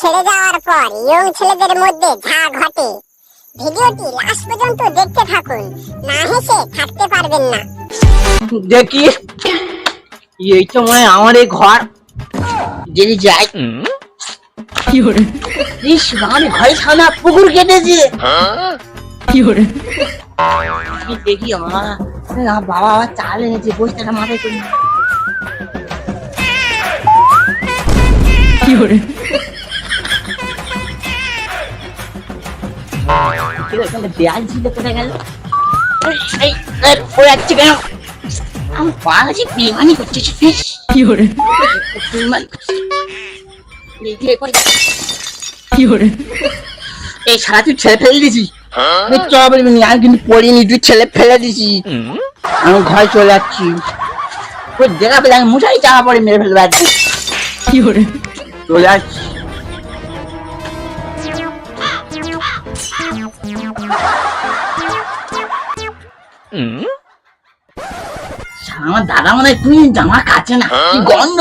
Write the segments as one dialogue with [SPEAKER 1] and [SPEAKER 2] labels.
[SPEAKER 1] ছেড়ে যাওয়ার পর ইয়ং ছেলেদের মধ্যে যা ঘটে, ভিডিওটি লাস্ট পর্যন্ত দেখতে থাকুন, না হেসে থাকতে পারবেন না।
[SPEAKER 2] দেখি এই তো মনে হয় আমার এই ঘর যদি যাই
[SPEAKER 3] কি হরে
[SPEAKER 2] ইস আমার ঘরে সামনে পুকুর কেটেছে
[SPEAKER 3] কি হরে
[SPEAKER 2] দেখি আমার বাবা আবার চাল এনেছে বস্তাটা মাথায় করে
[SPEAKER 3] কি হরে
[SPEAKER 2] দেয়াল ছিল কোথায় গেল পড়ে যাচ্ছে কেন আমার পা আছে বেমানি করছে
[SPEAKER 3] কি হরে কি হরে
[SPEAKER 2] এই সারা তুই ছেলে ফেলে দিছি আর কিন্তু পড়িনি তুই ছেলে ফেলে দিছি আমি ঘরে চলে যাচ্ছি ওই দেখা পেলে আমি মশারি চাপা পড়ে মেরে ফেলবে আর
[SPEAKER 3] কি হরে
[SPEAKER 2] চলে যাচ্ছি আমার দাদা মনে হয় তুই জামা কাছে না কি গন্ধ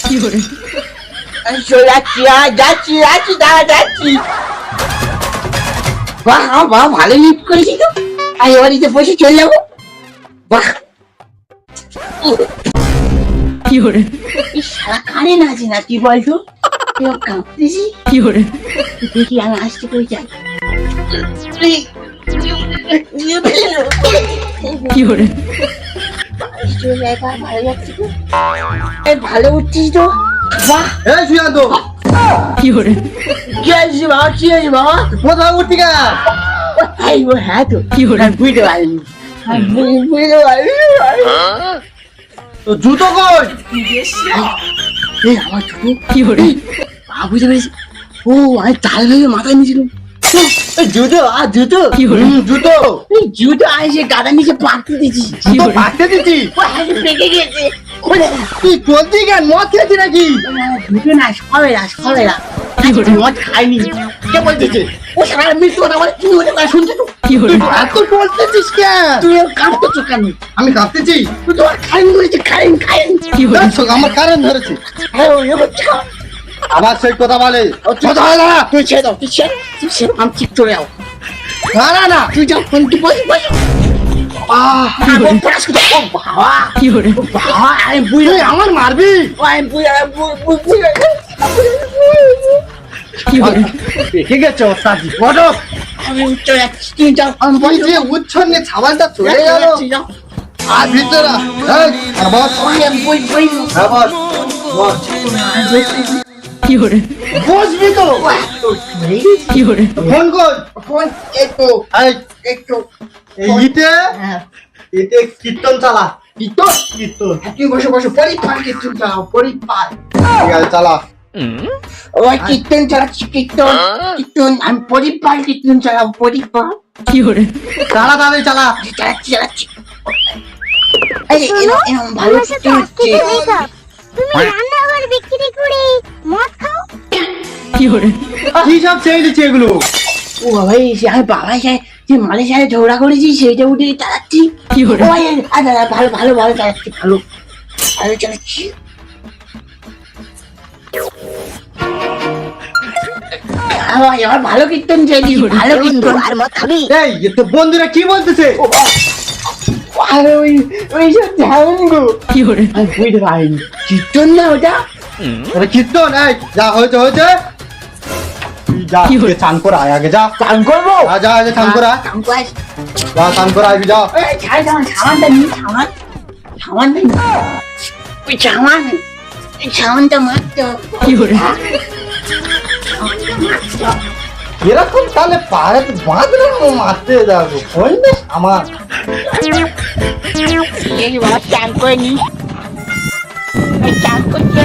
[SPEAKER 3] কি হরে
[SPEAKER 2] আমি চলে যাচ্ছি যাচ্ছি যাচ্ছি দাদা যাচ্ছি বাহ আমার বাবা ভালো লিফট করেছি তো আমি বাড়িতে বসে চলে যাবো বাহ
[SPEAKER 3] কি হরে
[SPEAKER 2] এই সারা কারেন্ট আছে না কি বলতো কাঁপতেছি
[SPEAKER 3] কি হরে
[SPEAKER 2] দেখি আমি আসতে করে যাই
[SPEAKER 3] কি হরে
[SPEAKER 2] ভালো উঠছিস তো বাহ
[SPEAKER 4] এই সুশান্ত
[SPEAKER 3] কি হরে
[SPEAKER 2] কি আছে বাবা কি আছে বাবা
[SPEAKER 4] কোথাও উঠতি কেন?
[SPEAKER 2] এই ও হ্যাঁ তো
[SPEAKER 3] কি হরে
[SPEAKER 2] আমি বুঝতে পারিনি বুঝতে পারিনি
[SPEAKER 4] তো জুতো কই?
[SPEAKER 2] এই আমার ছোট
[SPEAKER 3] কি হরে
[SPEAKER 2] বাবা বুঝতে পেরেছি ও আমি তাল ভেবে মাথায় নিয়েছিলাম জুতো জুতো
[SPEAKER 3] কি হরে
[SPEAKER 4] জুতো
[SPEAKER 2] এই জুতো আমি সে গাদা নিচে পাকতে দিচ্ছি
[SPEAKER 4] জুতো পাঠতে দিচ্ছি?
[SPEAKER 2] ও হ্যাঁ পেকে গেছে
[SPEAKER 4] তুই চলতি কেন? মদ খেয়েছি নাকি?
[SPEAKER 2] জুতো না সবে না
[SPEAKER 3] কি হরে
[SPEAKER 2] মদ খাইনি
[SPEAKER 4] কে বলতেছে?
[SPEAKER 2] ও সারা মৃত্যু কথা বলে তুমি ওটা শুনছো তো
[SPEAKER 3] কি হরে
[SPEAKER 4] তুই এত বলতেছিস কেন?
[SPEAKER 2] তুই কাঁদতেছো কেন
[SPEAKER 4] আমি কাঁদতেছি?
[SPEAKER 2] তুই তোমার খাইনি বলেছি খাইনি
[SPEAKER 3] কি হরে
[SPEAKER 4] দেখছো, আমার কারেন্ট ধরেছে।
[SPEAKER 2] হ্যাঁ ওই হচ্ছে
[SPEAKER 4] আবার সেই কথা বলে।
[SPEAKER 2] কথা হয় না তুই ছেড়ে দাও তুই ছেড়ে আমি ঠিক চলে যাও
[SPEAKER 4] না না
[SPEAKER 2] তুই যাও তুই বসে বাবা
[SPEAKER 3] কি হরে
[SPEAKER 2] বাবা আমি বুঝে
[SPEAKER 4] তুই আমার মারবি?
[SPEAKER 2] আমি বুঝে
[SPEAKER 3] কি হরে
[SPEAKER 4] দেখে গেছে ওস্তাদি। বলো
[SPEAKER 2] আমি চলে যাচ্ছি তুই যাও আমি
[SPEAKER 4] তুই যে উচ্ছন্নে ছাবালটা চলে গেল। আর ভিতরে এই, আর বস। হ্যাঁ, বস। বস।
[SPEAKER 3] কি হরে
[SPEAKER 4] বসবি তো?
[SPEAKER 3] কি হরে
[SPEAKER 4] ফোন কর।
[SPEAKER 2] ফোন একটু
[SPEAKER 4] এই,
[SPEAKER 2] একটু
[SPEAKER 4] এই এতে কীর্তন চালা। কীর্তন? কীর্তন।
[SPEAKER 2] তুই বসে পরিপাল কীর্তন চালাও পরিপাল
[SPEAKER 4] ঠিক আছে, চালা।
[SPEAKER 2] ওই কীর্তন চালাচ্ছি কীর্তন আমি পরিপাল কীর্তন চালাবো পরিপাল
[SPEAKER 3] কি হরে
[SPEAKER 4] চালা তাড়াতাড়ি চালা।
[SPEAKER 2] চালাচ্ছি এই এরকম ভালো কীর্তন হচ্ছে
[SPEAKER 1] তুমি রান্নাঘর বিক্রি করে মদ খাও?
[SPEAKER 3] কি হরে
[SPEAKER 4] কি সব ছেড়ে দিচ্ছে এগুলো?
[SPEAKER 2] ও বাবা এই যে আমি বাবার সাথে যে মালের সাথে ঝগড়া করেছি সেইটা উঠে চালাচ্ছি
[SPEAKER 3] কি হরে
[SPEAKER 2] ও আচ্ছা ভালো চালাচ্ছি ভালো চালাচ্ছি আমার ভালো কীর্তন চাইছি ভালো কীর্তন আর মত খাবি
[SPEAKER 4] এই এ তো বন্ধুরা কি বলতেছে?
[SPEAKER 2] আরে ওই সব ধ্যান গো
[SPEAKER 3] কি হরে
[SPEAKER 2] আমি বুঝতে পারিনি কীর্তন না ওটা
[SPEAKER 4] ওরে কীর্তন। এই যা হয়েছে তুই যা
[SPEAKER 3] কি হলো?
[SPEAKER 4] গিয়ে চান করে আয় আগে যা।
[SPEAKER 2] চান করবো
[SPEAKER 4] যা আগে চান করে আয়। যা চান করে আসবি যা।
[SPEAKER 2] সামানটা নিই সামানটা নিই ওই সামানটা মারতে হবে
[SPEAKER 3] কি হরে
[SPEAKER 4] এরকম তাহলে পাহাড়ে বাঁধলে মারতে যাবো ফোন আমার।
[SPEAKER 2] এই বাবা চান করে নি চান করতে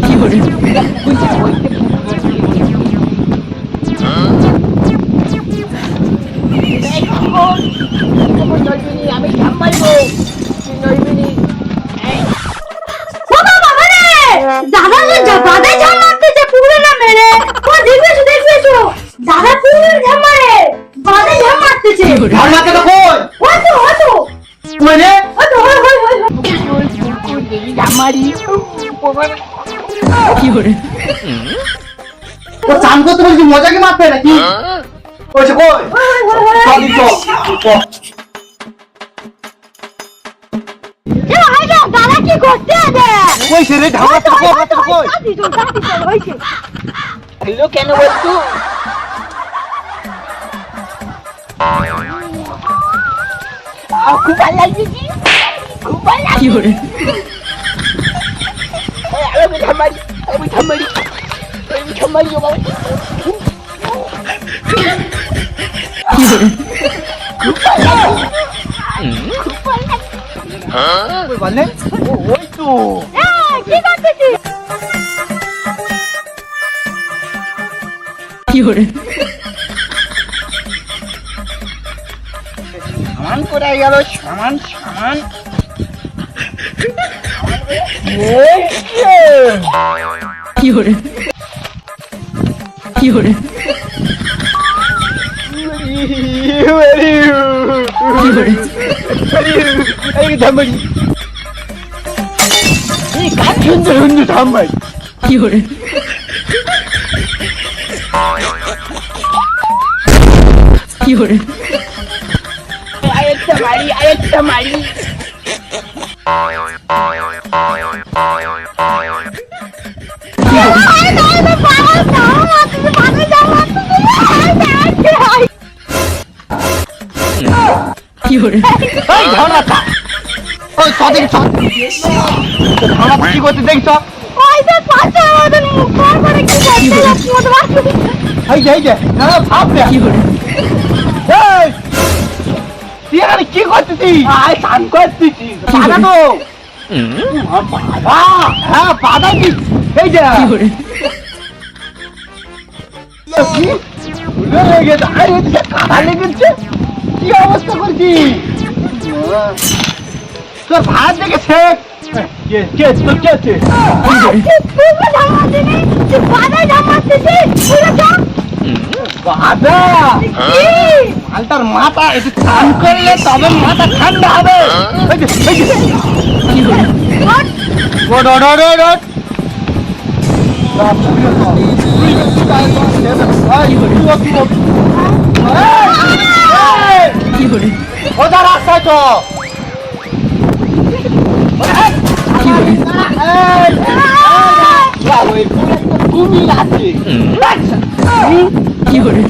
[SPEAKER 3] কি হরে
[SPEAKER 2] আমি সামাইবো
[SPEAKER 1] দাদা যে দাদাই জান মারতেছে পুরো না মেরে ও দিন
[SPEAKER 3] fiore,
[SPEAKER 4] ও চান করতে বলছি মজা কি মারতে নাকি কইছে কই সরি তো
[SPEAKER 1] দাদা কি করতে আছে
[SPEAKER 4] কইছে রে ঢাকা তো কই
[SPEAKER 2] হ্যালো কেন বলতো খুব ভালো লাগছে কি খুব ভালো লাগছে
[SPEAKER 3] fiore,
[SPEAKER 2] আমি থামারি বাবা
[SPEAKER 3] fiore,
[SPEAKER 4] কই বললে ওই তো
[SPEAKER 1] কি করতেছিস
[SPEAKER 3] fiore,
[SPEAKER 2] সামান করে গেল সামান
[SPEAKER 3] fiore, fiore, fiore,
[SPEAKER 4] এই থামারি এই কাজ সুন্দর থামাই
[SPEAKER 3] fiore, fiore,
[SPEAKER 2] আরেকটা মারি
[SPEAKER 3] fiore,
[SPEAKER 4] এই ধনাটা ওই সদিন সদ ধনা কি করতে দেখছ
[SPEAKER 1] ওই যে পাশে আমাদের মুখ করে কি করতে যাচ্ছি
[SPEAKER 4] এই যে না ভাব রে
[SPEAKER 3] fiore,
[SPEAKER 4] এই তুই এখানে কি করতেছিস আয় স্নান করতেছি পাদা তো পাদা হ্যাঁ পাদা কি এই যে
[SPEAKER 3] fiore,
[SPEAKER 4] কি ভুলে গেছে আরে ওদিকে কাদা লেগেছে কি অবস্থা করছিস তোর ভাত দেখেছে কে তোর কে আছে বাদা মালটার মাথা একটু স্নান করলে তবে মাথা ঠান্ডা হবে এই যে
[SPEAKER 3] fiore,
[SPEAKER 4] ওট ওট ওট ওট ওট
[SPEAKER 3] fiore,
[SPEAKER 4] ওটা রাস্তায় তো
[SPEAKER 3] fiore,
[SPEAKER 4] কুমির আছে
[SPEAKER 3] fiore,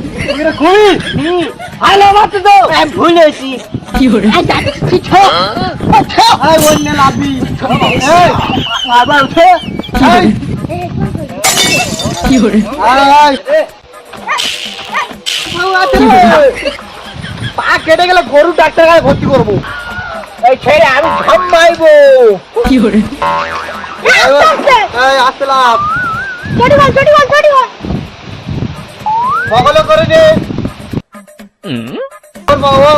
[SPEAKER 4] কুমির আলো মারতে তো ভুলেছি
[SPEAKER 3] fiore,
[SPEAKER 4] অন্য লাভি আবার উঠে
[SPEAKER 3] fiore, fiore,
[SPEAKER 4] পা কেটে গেলে গরু ডাক্তার কাছে ভর্তি করবো এই ছেড়ে আমি ঝামাইবো
[SPEAKER 3] fiore,
[SPEAKER 4] আসলাম সকলে করে দে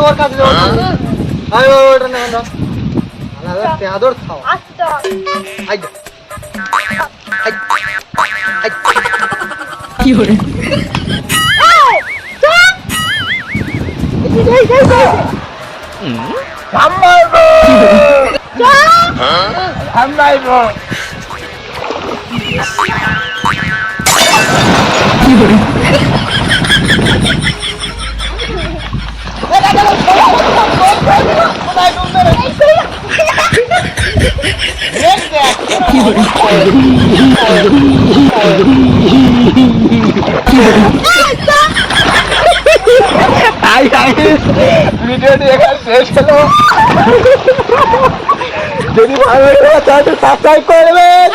[SPEAKER 4] ওর কাছে ওটা না আদর খাও
[SPEAKER 3] fiore,
[SPEAKER 4] ঝামাইবো ঝামাইবো
[SPEAKER 3] fiore, fiore,
[SPEAKER 4] ভিডিওটি এখানে শেষ হলো যদি ভালো লাগে তাহলে সাবস্ক্রাইব করবেন